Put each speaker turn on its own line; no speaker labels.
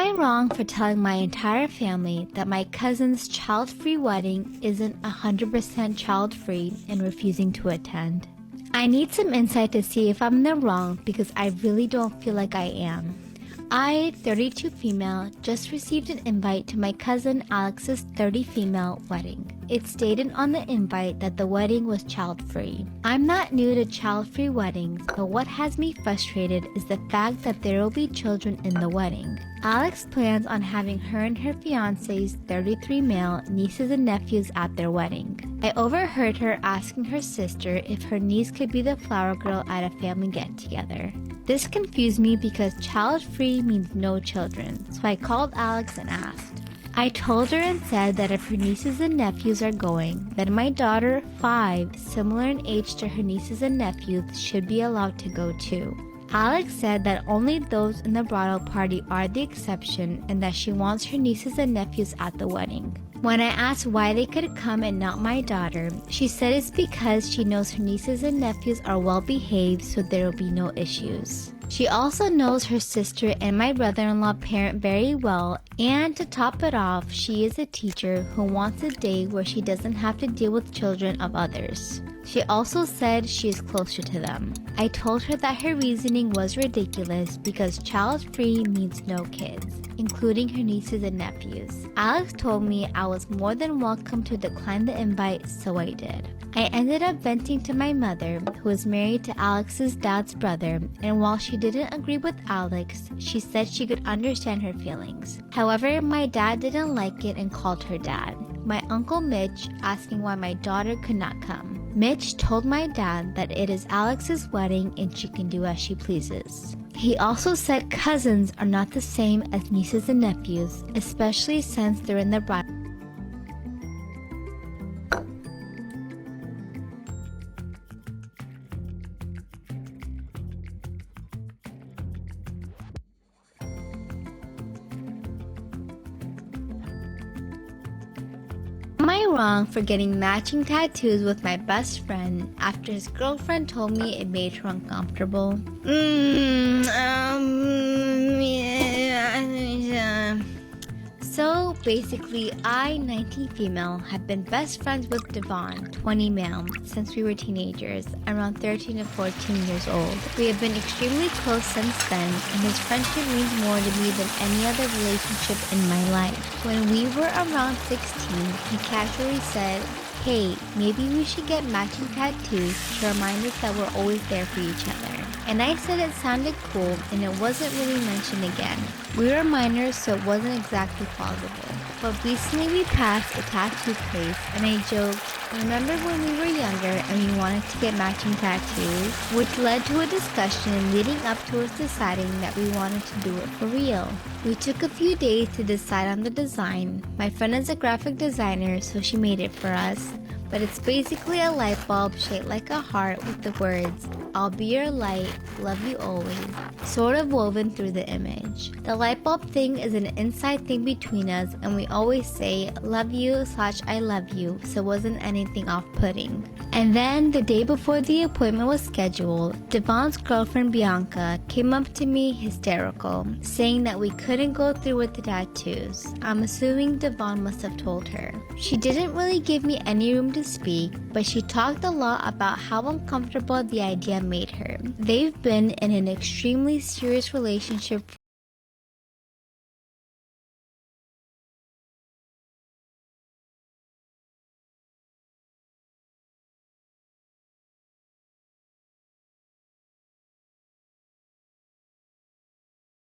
I wrong for telling my entire family that my cousin's child-free wedding isn't 100% child-free and refusing to attend? I need some insight to see if I'm in the wrong because I really don't feel like I am. I, 32 female, just received an invite to my cousin Alex's 30 female wedding. It stated on the invite that the wedding was child-free. I'm not new to child-free weddings, but what has me frustrated is the fact that there will be children in the wedding. Alex plans on having her and her fiance's 33 male nieces and nephews at their wedding. I overheard her asking her sister if her niece could be the flower girl at a family get-together. This confused me because child-free means no children, so I called Alex and asked. I told her and said that if her nieces and nephews are going, then my daughter, 5, similar in age to her nieces and nephews, should be allowed to go too. Alex said that only those in the bridal party are the exception and that she wants her nieces and nephews at the wedding. When I asked why they could come and not my daughter, she said it's because she knows her nieces and nephews are well behaved, so there will be no issues. She also knows her sister and my brother-in-law parent very well, and to top it off, she is a teacher who wants a day where she doesn't have to deal with children of others. She also said she is closer to them. I told her that her reasoning was ridiculous because child-free means no kids, including her nieces and nephews. Alex told me I was more than welcome to decline the invite, so I did. I ended up venting to my mother, who is married to Alex's dad's brother, and while she didn't agree with Alex, she said she could understand her feelings. However, my dad didn't like it and called her dad. My uncle Mitch asking why my daughter could not come. Mitch told my dad that it is Alex's wedding and she can do as she pleases. He also said cousins are not the same as nieces and nephews, especially since they're in the bride. Am I wrong for getting matching tattoos with my best friend after his girlfriend told me it made her uncomfortable? So basically, I, 19 female, have been best friends with Devon, 20 male, since we were teenagers, around 13 to 14 years old. We have been extremely close since then, and his friendship means more to me than any other relationship in my life. When we were around 16, he casually said, "Hey, maybe we should get matching tattoos to remind us that we're always there for each other." And I said it sounded cool and it wasn't really mentioned again. We were minors, so it wasn't exactly plausible. But recently we passed a tattoo place and I joked, "Remember when we were younger and we wanted to get matching tattoos?" Which led to a discussion leading up to us deciding that we wanted to do it for real. We took a few days to decide on the design. My friend is a graphic designer, so she made it for us. But it's basically a light bulb shaped like a heart with the words, "I'll be your light, love you always," sort of woven through the image. The light bulb thing is an inside thing between us and we always say "love you" / "I love you," so it wasn't anything off-putting. And then the day before the appointment was scheduled, Devon's girlfriend Bianca came up to me hysterical, saying that we couldn't go through with the tattoos. I'm assuming Devon must have told her. She didn't really give me any room to speak, but she talked a lot about how uncomfortable the idea made her. They've been in an extremely serious relationship